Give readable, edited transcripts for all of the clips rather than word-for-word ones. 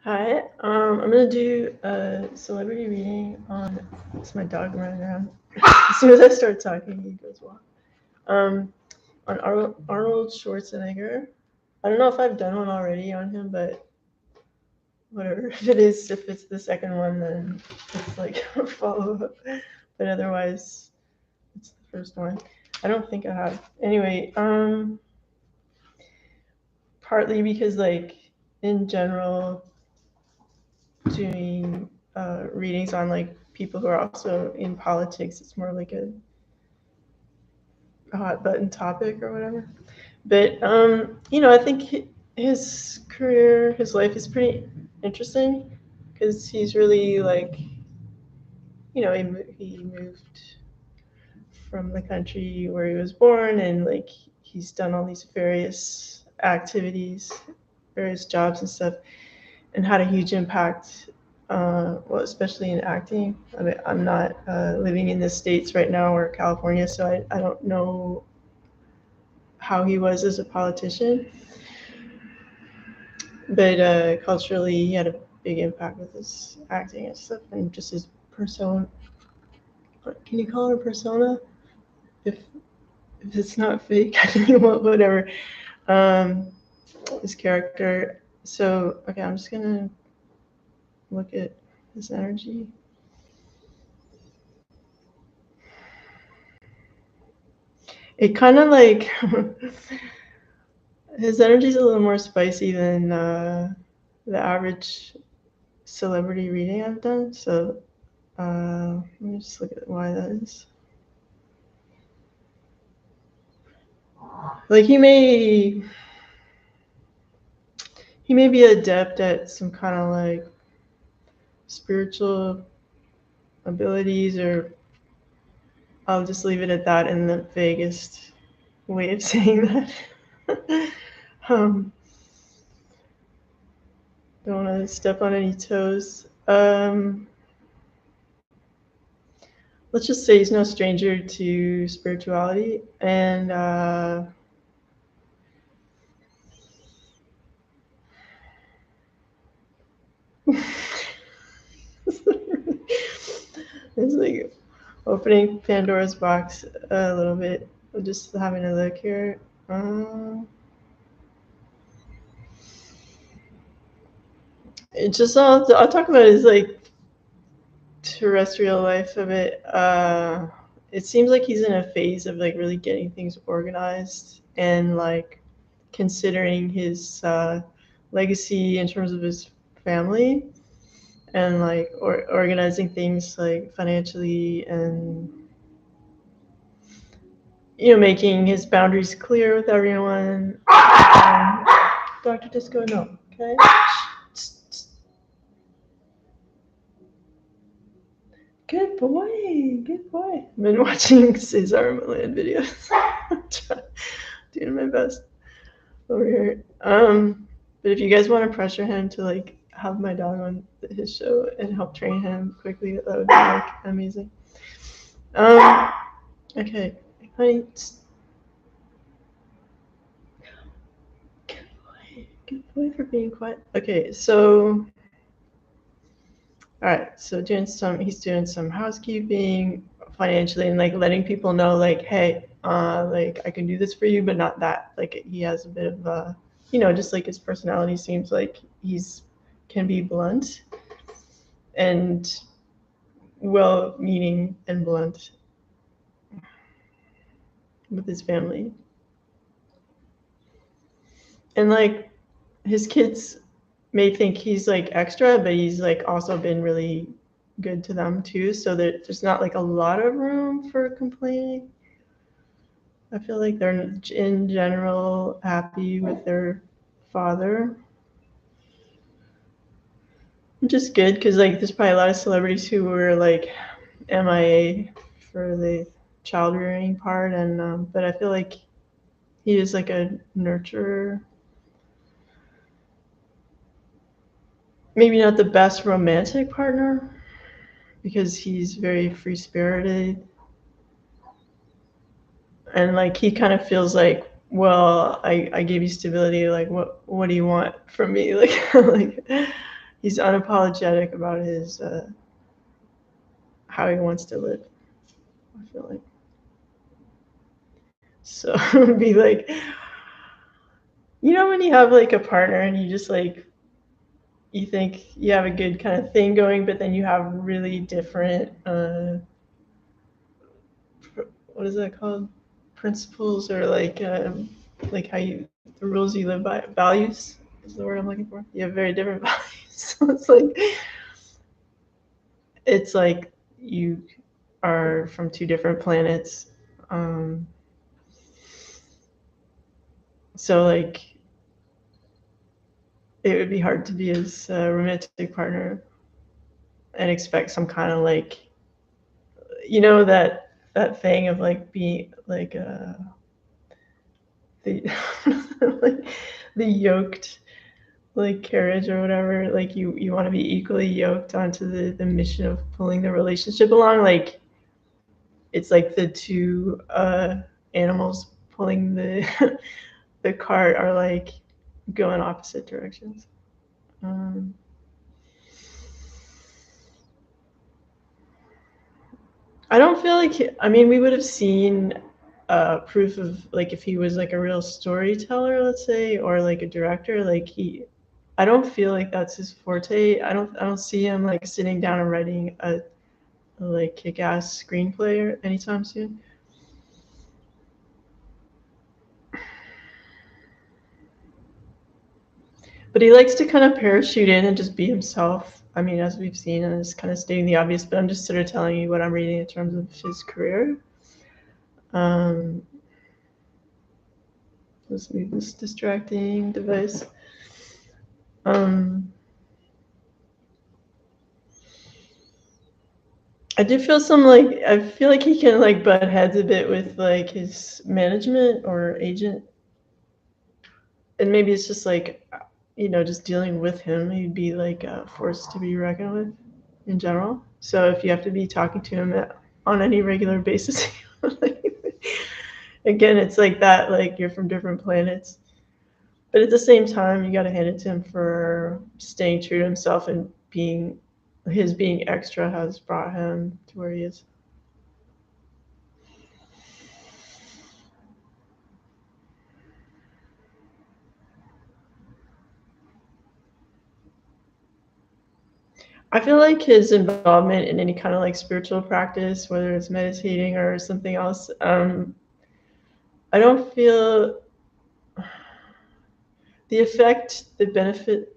Hi, I'm gonna do a celebrity reading on. It's my dog running around. As soon as I start talking, he goes wild. On Arnold Schwarzenegger. I don't know if I've done one already on him, but whatever. If it's the second one, then it's like a follow up. But otherwise, it's the first one. I don't think I have. Anyway, partly because like in general, doing readings on like people who are also in politics. It's more like a hot button topic or whatever. But I think his career, his life is pretty interesting because he's really like, he moved from the country where he was born, and like he's done all these various activities, various jobs and stuff, and had a huge impact. Well, especially in acting. I mean, I'm not living in the States right now or California, so I don't know how he was as a politician. But culturally, he had a big impact with his acting and stuff, and just his persona. Can you call it a persona? If it's not fake, I think whatever. Um, his character. So okay, I'm just gonna look at his energy. It kind of like his energy is a little more spicy than the average celebrity reading I've done. So let me just look at why that is. Like he may be adept at some kind of like spiritual abilities, or I'll just leave it at that in the vaguest way of saying that. um, don't want to step on any toes. Let's just say he's no stranger to spirituality, and it's like opening Pandora's box a little bit. I'm just having a look here. It just I'll talk about his like terrestrial life a bit. It seems like he's in a phase of like really getting things organized and like considering his legacy in terms of his family, and like organizing things like financially, and making his boundaries clear with everyone. Dr. Disco, no, okay. Good boy, good boy. I've been watching Cesar Milan videos. Doing my best over here. But if you guys want to pressure him to like have my dog on his show and help train him quickly, that would be like amazing. Okay, honey. Good boy for being quiet. Okay, so all right, so he's doing some housekeeping financially, and like letting people know like, hey, like I can do this for you, but not that. Like he has a bit of just like his personality seems like can be blunt and well-meaning and blunt with his family. And like his kids may think he's like extra, but he's like also been really good to them too. So there's not like a lot of room for complaining. I feel like they're in general happy with their father, which is good because like there's probably a lot of celebrities who were like MIA for the child rearing part, and but I feel like he is like a nurturer. Maybe not the best romantic partner because he's very free spirited, and like he kind of feels like, well, I gave you stability, like what do you want from me? Like like he's unapologetic about his how he wants to live. I feel like so it would be like, you know, when you have like a partner and you just like you think you have a good kind of thing going, but then you have really different what is that called? Principles or like how you the rules you live by, values is the word I'm looking for. You have very different values. So it's like you are from two different planets. So like it would be hard to be his romantic partner and expect some kind of like, you know, that thing of like being like the like the yoked like carriage or whatever, like you want to be equally yoked onto the mission of pulling the relationship along. Like it's like the two animals pulling the the cart are like going opposite directions. I don't feel like, I mean, we would have seen proof of like if he was like a real storyteller, let's say, or like a director, like I don't feel like that's his forte. I don't see him like sitting down and writing a like kick-ass screenplay anytime soon. But he likes to kind of parachute in and just be himself. I mean, as we've seen, and it's kind of stating the obvious, but I'm just sort of telling you what I'm reading in terms of his career. Um, let's move this distracting device. Um, I do feel some like I feel like he can like butt heads a bit with like his management or agent, and maybe it's just like, you know, just dealing with him, he'd be like a force to be reckoned with in general. So if you have to be talking to him on any regular basis, again, it's like that, like you're from different planets. But at the same time, you got to hand it to him for staying true to himself and being extra has brought him to where he is. I feel like his involvement in any kind of like spiritual practice, whether it's meditating or something else, I don't feel the effect, the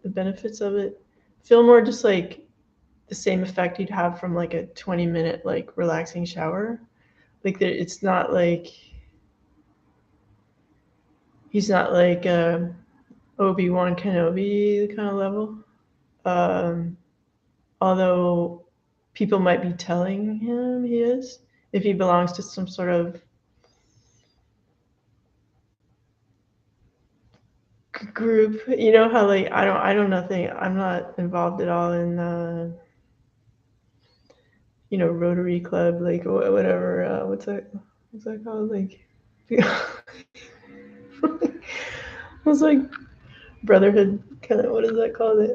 benefits of it feel more just like the same effect you'd have from like a 20-minute like relaxing shower. Like it's not like he's not like Obi-Wan Kenobi kind of level. Um, although people might be telling him he is, if he belongs to some sort of group. You know how like I don't nothing. I'm not involved at all in you know, Rotary Club, like whatever. What's that called? Like it's like brotherhood kind of. What is that called?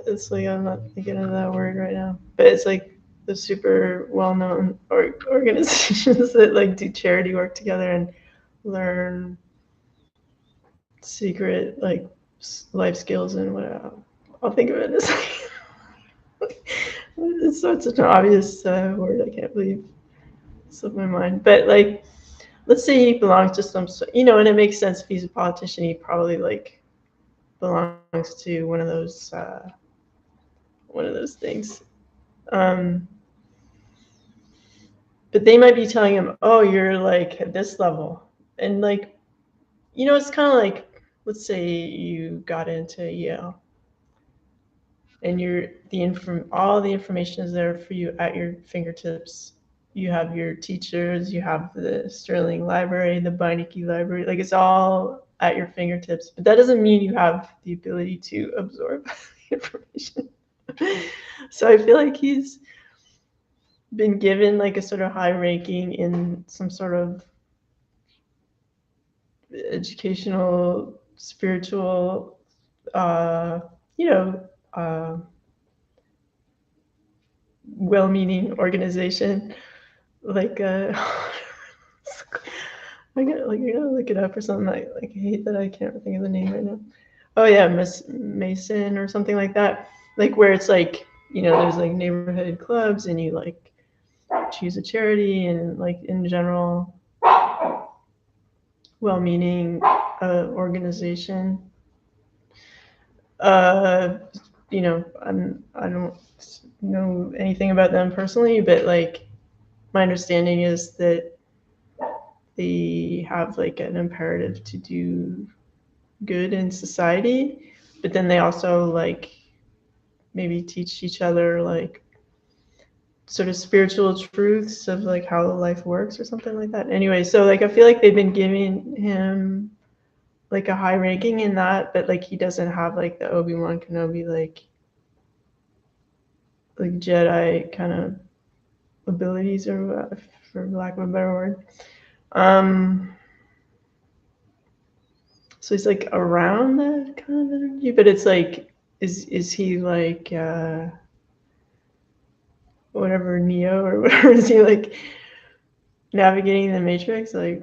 It's like I'm not thinking of that word right now, but it's like the super well-known organizations that like do charity work together and learn secret like life skills and whatever. I'll think of it as it's such an obvious word. I can't believe it slipped my mind. But like, let's say he belongs to some, you know, and it makes sense if he's a politician. He probably like belongs to one of those things. Um, but they might be telling him, "Oh, you're like at this level," and like, you know, it's kind of like, let's say you got into Yale and all the information is there for you at your fingertips. You have your teachers, you have the Sterling Library, the Beinecke Library, like it's all at your fingertips. But that doesn't mean you have the ability to absorb information. So I feel like he's been given like a sort of high ranking in some sort of educational, spiritual, uh, you know, well-meaning organization, like I gotta look it up or something. I hate that I can't think of the name right now. Oh yeah, Miss Mason or something like that. Like where it's like, there's like neighborhood clubs and you like choose a charity and like in general well-meaning organization. I don't know anything about them personally, but like my understanding is that they have like an imperative to do good in society, but then they also like maybe teach each other like sort of spiritual truths of like how life works or something like that. Anyway, so like I feel like they've been giving him like a high ranking in that, but like he doesn't have like the Obi-Wan Kenobi like Jedi kind of abilities, or for lack of a better word. So he's like around that kind of energy, but it's like, is he like whatever, Neo or whatever? Is he like navigating the Matrix like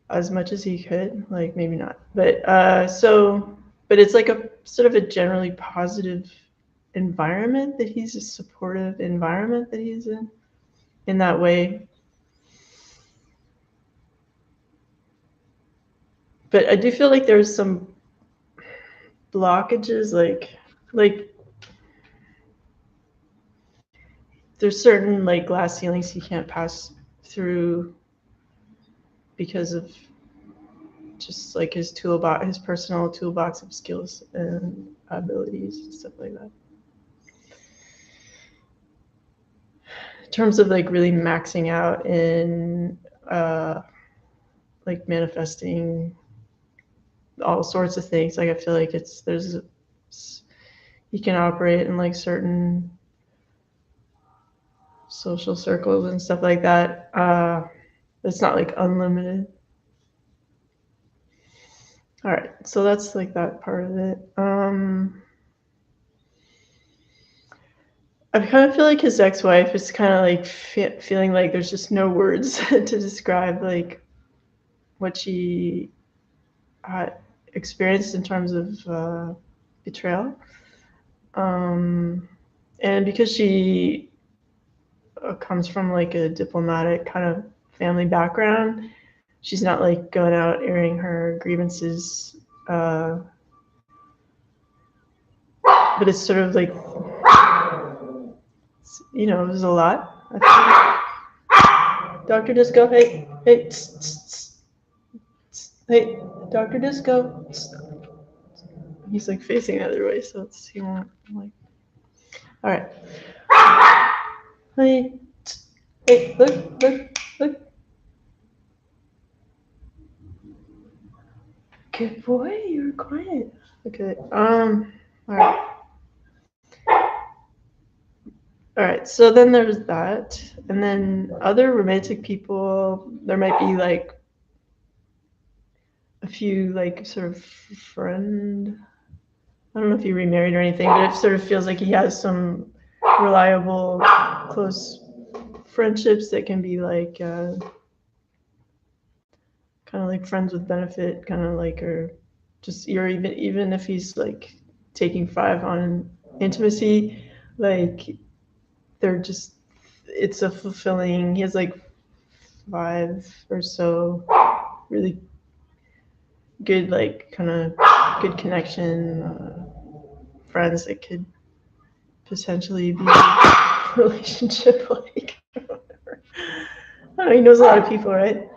as much as he could? Like maybe not, but but it's like a sort of a generally positive environment that he's a supportive environment that he's in that way. But I do feel like there's some blockages, like there's certain like glass ceilings he can't pass through because of just like his toolbox, his personal toolbox of skills and abilities and stuff like that. In terms of like really maxing out in like manifesting all sorts of things, like I feel like you can operate in like certain social circles and stuff like that. It's not like unlimited. All right, so that's like that part of it. I kind of feel like his ex-wife is kind of like feeling like there's just no words to describe like what she experienced in terms of betrayal. And because she comes from like a diplomatic kind of family background, she's not like going out airing her grievances. But it's sort of like, it was a lot. Dr. Disco, hey, hey, Dr. Disco. He's like facing the other way, so he won't like. All right. Honey, hey, look. Good boy, you're quiet. Okay. All right. All right. So then there's that, and then other romantic people. There might be like a few like sort of friend. I don't know if he remarried or anything, but it sort of feels like he has some reliable, close friendships that can be like kind of like friends with benefit, kind of like, or just, or even if he's like taking 5 on intimacy, like they're just, it's a fulfilling. He has like 5 or so really good, like kind of good connection friends that could potentially be a relationship like whatever. I don't know, he knows a lot of people, right?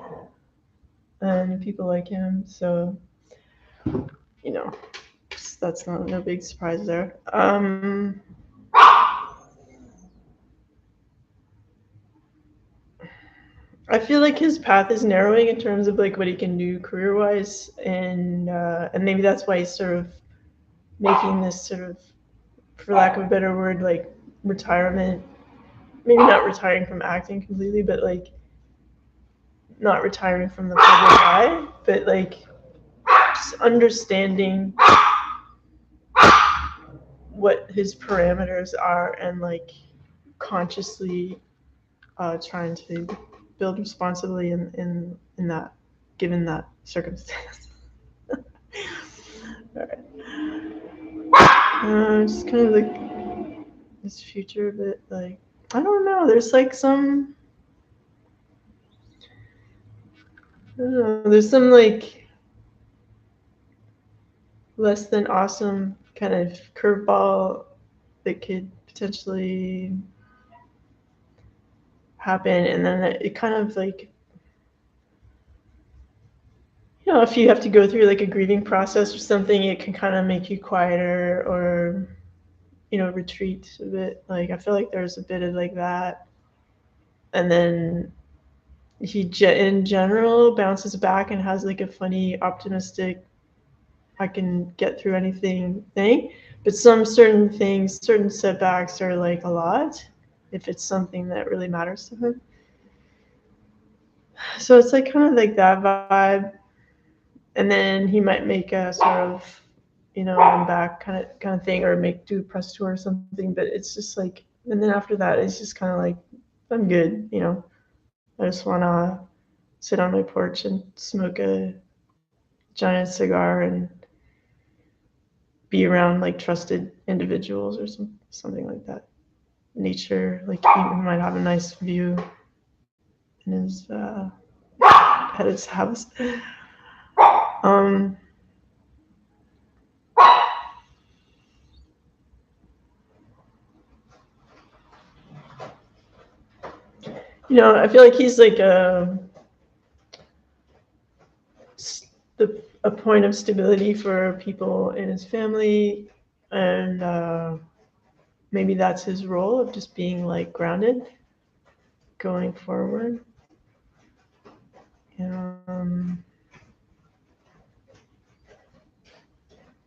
And people like him, so that's no big surprise there. I feel like his path is narrowing in terms of like what he can do career-wise, and maybe that's why he's sort of making this sort of, for lack of a better word, like retirement. Maybe not retiring from acting completely, but like not retiring from the public eye, but like just understanding what his parameters are and like consciously trying to build responsibly in that, given that circumstance. All right. Just kind of like this future bit, like, I don't know, there's like some, I don't know, there's some like less than awesome kind of curveball that could potentially happen, and then it kind of like, you know, if you have to go through like a grieving process or something, it can kind of make you quieter or, you know, retreat a bit. Like, I feel like there's a bit of like that. And then he in general bounces back and has like a funny, optimistic, I can get through anything thing. But some certain things, certain setbacks are like a lot if it's something that really matters to him. So it's like kind of like that vibe. And then he might make a sort of, you know, I'm back kind of thing, or do a press tour or something. But it's just like, and then after that, it's just kind of like, I'm good, you know. I just want to sit on my porch and smoke a giant cigar and be around like trusted individuals or something like that. Nature, like he might have a nice view in his at his house. You know, I feel like he's like a point of stability for people in his family, and maybe that's his role of just being like grounded going forward.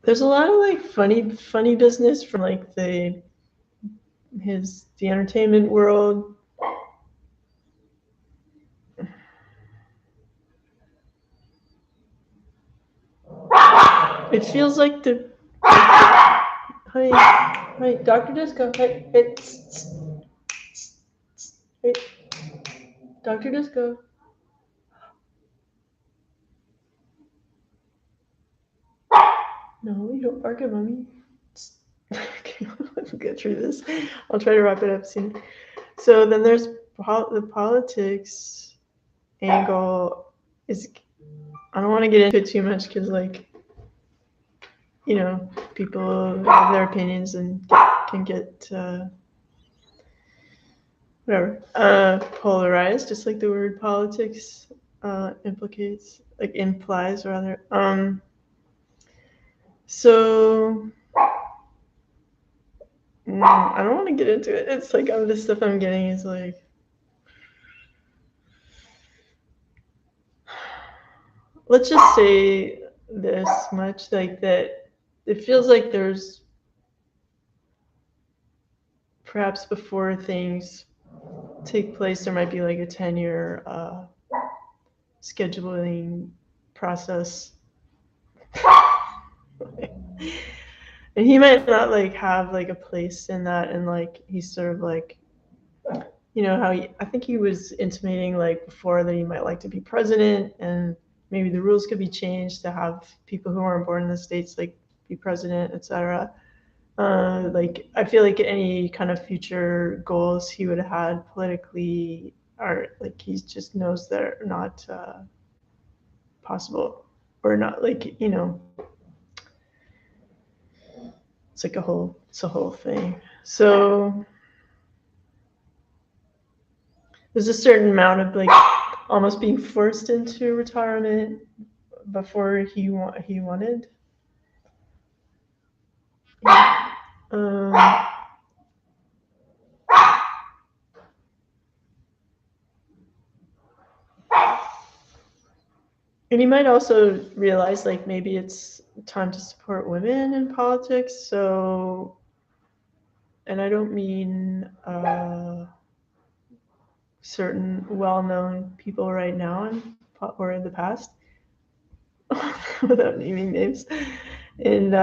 There's a lot of like funny business from like the entertainment world. It feels like hi, Dr. Disco, hey, Dr. Disco. No, you don't bark at mommy. Okay, let's get through this. I'll try to wrap it up soon. So then there's the politics angle. I don't want to get into it too much because, like, you know, people have their opinions and can get polarized, just like the word politics implies rather. So I don't want to get into it. It's like the stuff I'm getting is like, let's just say this much, like that it feels like there's perhaps before things take place, there might be like a 10-year scheduling process. And he might not like have like a place in that, and like he's sort of like, you know, how I think he was intimating like before that he might like to be president, and maybe the rules could be changed to have people who aren't born in the States like be president, etc. Like I feel like any kind of future goals he would have had politically are like he just knows they're not possible, or not, like, you know, it's like it's a whole thing. So there's a certain amount of like almost being forced into retirement before he wanted. And he might also realize like maybe it's time to support women in politics. So, and I don't mean certain well-known people right now or in the past, without naming names. And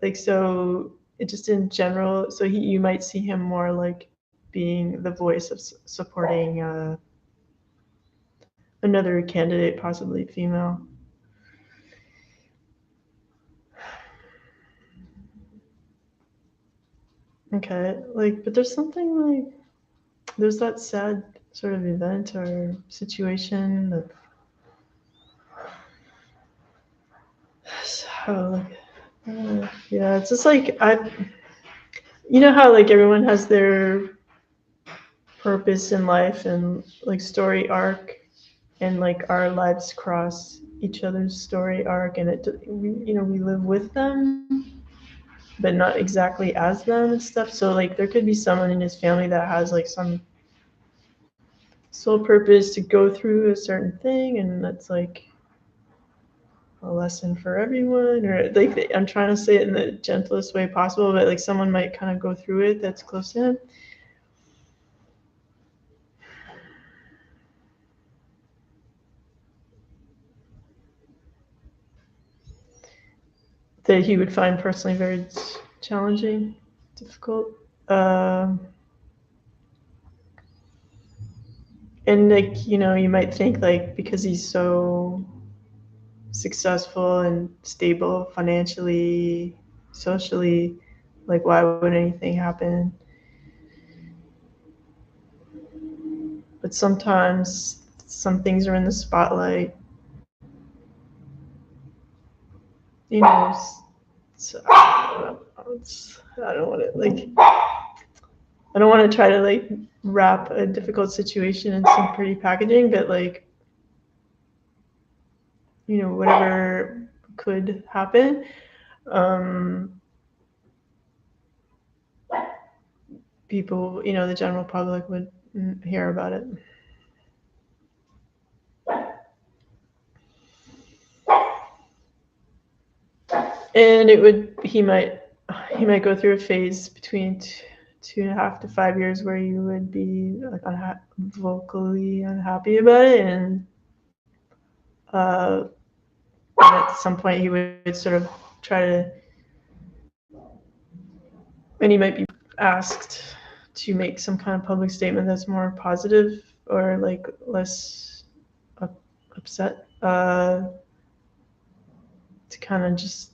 like, so just in general. So you might see him more like being the voice of supporting another candidate, possibly female. Okay, like, but there's something like, there's that sad sort of event or situation that, so like, yeah, it's just like, you know how like everyone has their purpose in life and like story arc, and like our lives cross each other's story arc, and we live with them, but not exactly as them and stuff. So like there could be someone in his family that has like some sole purpose to go through a certain thing, and that's like a lesson for everyone, or like I'm trying to say it in the gentlest way possible, but like someone might kind of go through it that's close to him. That he would find personally very challenging, difficult. And like, you might think like because he's so successful and stable financially, socially, like why would anything happen? But sometimes some things are in the spotlight. So, I don't want to like. I don't want to try to like wrap a difficult situation in some pretty packaging, but like, whatever could happen. People, the general public would hear about it. And he might go through a phase between 2.5 to 5 years where you would be like vocally unhappy about it, and at some point he would sort of try to, and he might be asked to make some kind of public statement that's more positive or like less upset, to kind of just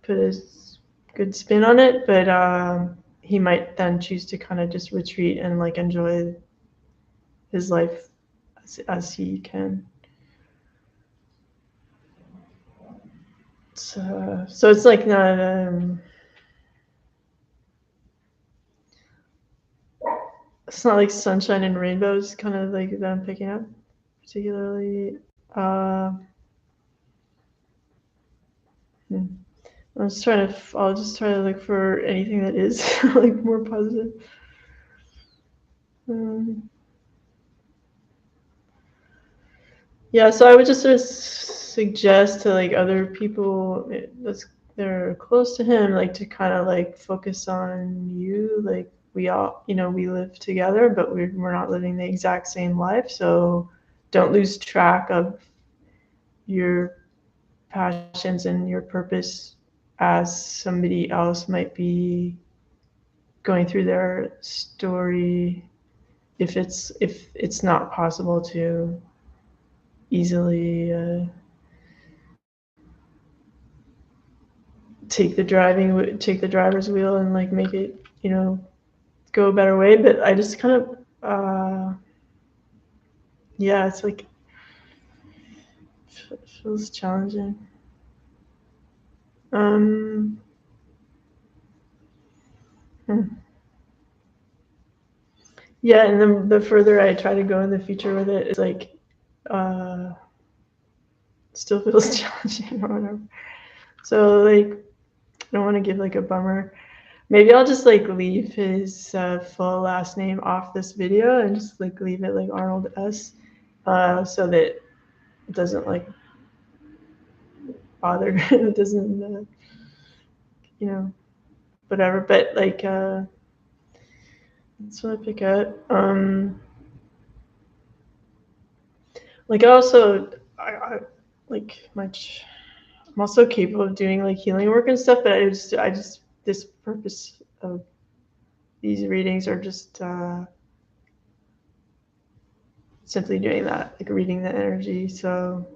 put a good spin on it. But he might then choose to kind of just retreat and like enjoy his life as he can. So it's like not it's not like sunshine and rainbows kind of like that I'm picking up particularly. I'll just try to look for anything that is like more positive. Yeah, so I would just sort of suggest to like other people they're close to him, like to kind of like focus on you. Like we all, we live together, but we're not living the exact same life. So don't lose track of your passions and your purpose as somebody else might be going through their story. If it's not possible to easily take the driver's wheel and like make it go a better way. But I just kind of yeah, it's like it feels challenging. Yeah, and then the further I try to go in the future with it, it's like still feels challenging or whatever. So like I don't want to give like a bummer. Maybe I'll just like leave his full last name off this video and just like leave it like Arnold S, so that it doesn't like bother. It doesn't, whatever. But like that's what I pick out. Like I like I'm also capable of doing like healing work and stuff, but I just this purpose of these readings are just simply doing that, like reading the energy. So,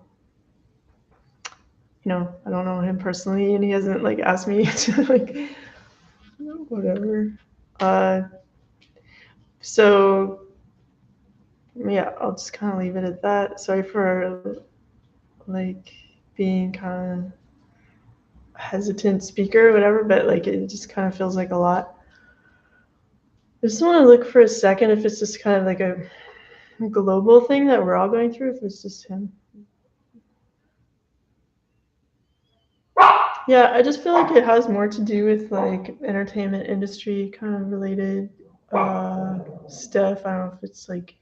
you know, I don't know him personally, and he hasn't like asked me to like whatever. So yeah, I'll just kind of leave it at that. Sorry for like being kind of hesitant speaker or whatever, but like it just kind of feels like a lot. I just want to look for a second if it's just kind of like a global thing that we're all going through, if it's just him. Yeah, I just feel like it has more to do with like entertainment industry kind of related stuff. I don't know if it's like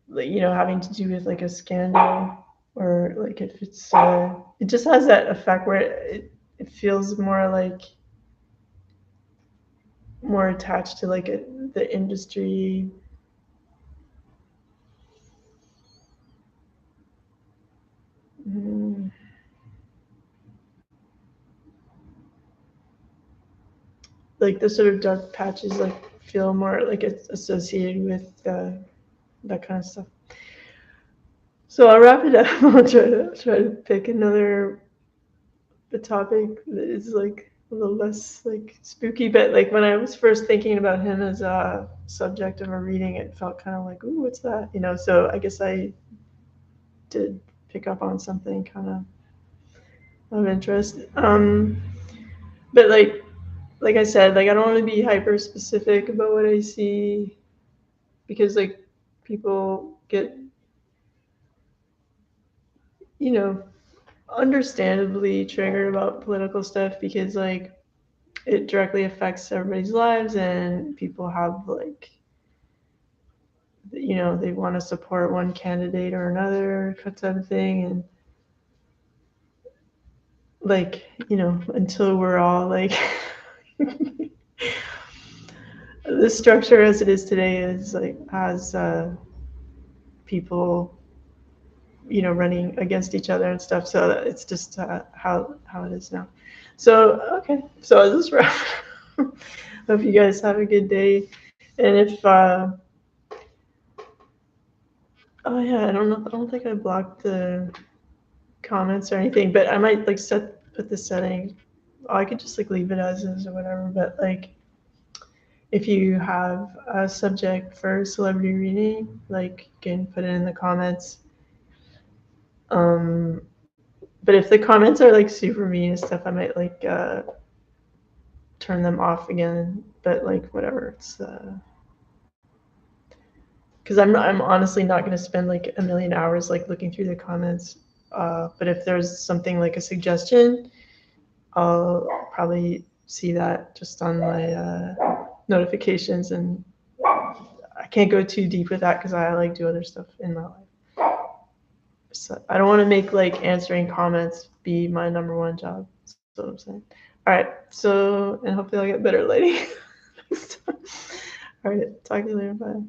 you know, having to do with like a scandal, or like if it's it just has that effect where it feels more like more attached to like the industry. Like the sort of dark patches like feel more like it's associated with that kind of stuff. So I'll wrap it up. I'll try to pick another topic that is like a little less like spooky. But like when I was first thinking about him as a subject of a reading, it felt kind of like, ooh, what's that? You know. So I guess I did pick up on something kind of interest. But like I said, like I don't want to be hyper specific about what I see, because like people get, you know, understandably triggered about political stuff because like it directly affects everybody's lives, and people have like, you know, they want to support one candidate or another type of thing. And like, you know, until we're all like the structure as it is today is like has people, you know, running against each other and stuff. So it's just how it is now. So okay, so I'll just wrap. Hope you guys have a good day. And if oh yeah, I don't know, I don't think I blocked the comments or anything, but I might like put the setting. Oh, I could just like leave it as is or whatever. But like, if you have a subject for celebrity reading, like you can put it in the comments. But if the comments are like super mean and stuff, I might like turn them off again. But like whatever, it's because I'm honestly not going to spend like a million hours like looking through the comments. But if there's something like a suggestion, I'll probably see that just on my notifications, and I can't go too deep with that because I like do other stuff in my life. So I don't want to make like answering comments be my number one job. That's what I'm saying. All right. So, and hopefully I'll get better lighting. All right. Talk to you later. Bye.